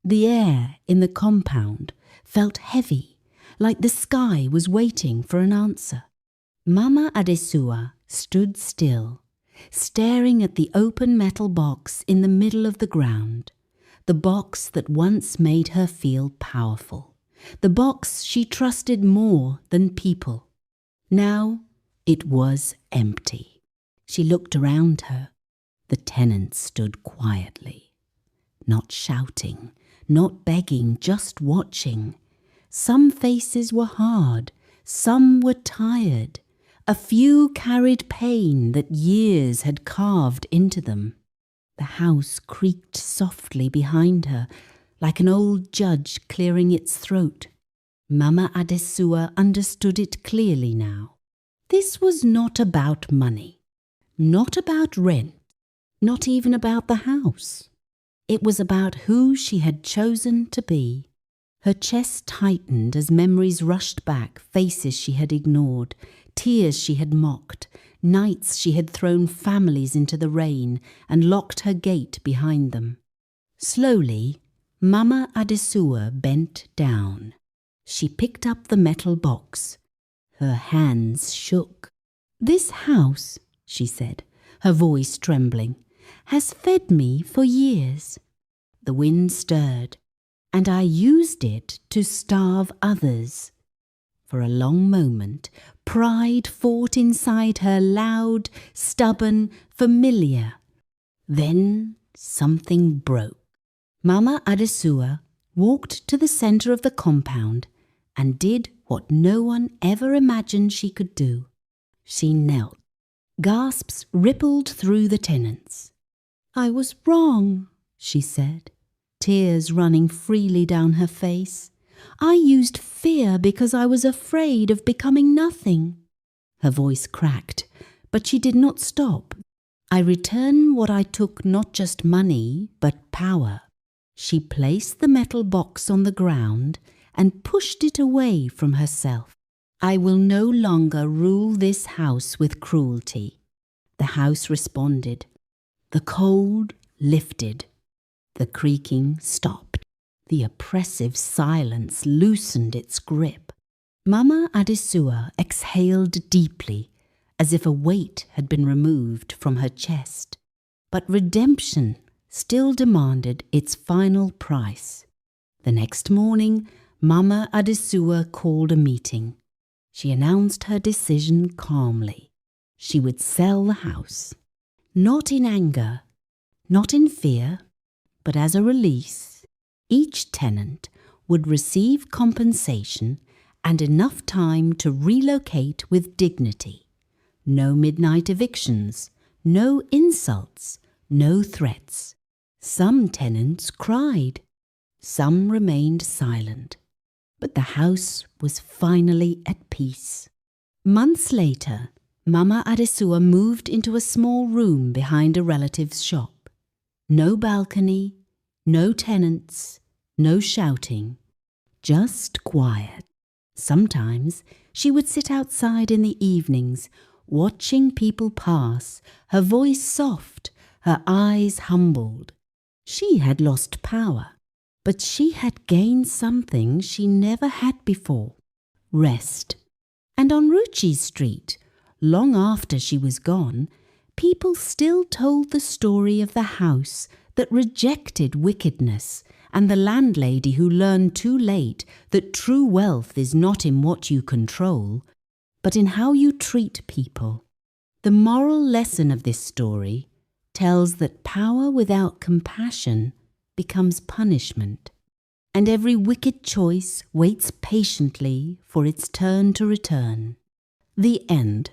The air in the compound felt heavy, like the sky was waiting for an answer. Mama Adesua stood still, staring at the open metal box in the middle of the ground, the box that once made her feel powerful, the box she trusted more than people. Now it was empty. She looked around her. The tenants stood quietly, not shouting, not begging, just watching. Some faces were hard, some were tired. A few carried pain that years had carved into them. The house creaked softly behind her, like an old judge clearing its throat. Mama Adesua understood it clearly now. This was not about money, not about rent, not even about the house. It was about who she had chosen to be. Her chest tightened as memories rushed back, faces she had ignored, tears she had mocked, nights she had thrown families into the rain and locked her gate behind them. Slowly, Mama Adesua bent down. She picked up the metal box. Her hands shook. "This house," she said, her voice trembling, "has fed me for years." The wind stirred, and I used it to starve others. For a long moment, pride fought inside her, loud, stubborn, familiar. Then something broke. Mama Adesua walked to the center of the compound and did what no one ever imagined she could do. She knelt. Gasps rippled through the tenants. "I was wrong," she said, tears running freely down her face. "I used fear because I was afraid of becoming nothing." Her voice cracked, but she did not stop. "I return what I took, not just money, but power." She placed the metal box on the ground and pushed it away from herself. "I will no longer rule this house with cruelty." The house responded. The cold lifted. The creaking stopped. The oppressive silence loosened its grip. Mama Adesua exhaled deeply, as if a weight had been removed from her chest. But redemption still demanded its final price. The next morning, Mama Adesua called a meeting. She announced her decision calmly. She would sell the house, not in anger, not in fear, but as a release. Each tenant would receive compensation and enough time to relocate with dignity. No midnight evictions, no insults, no threats. Some tenants cried, some remained silent, but the house was finally at peace. Months later, Mama Adesua moved into a small room behind a relative's shop. No balcony, no tenants, no shouting, just quiet. Sometimes she would sit outside in the evenings, watching people pass, her voice soft, her eyes humbled. She had lost power, but she had gained something she never had before: rest. And on Rucci Street, long after she was gone, people still told the story of the house that rejected wickedness and the landlady who learned too late that true wealth is not in what you control, but in how you treat people. The moral lesson of this story tells that power without compassion becomes punishment, and every wicked choice waits patiently for its turn to return. The end.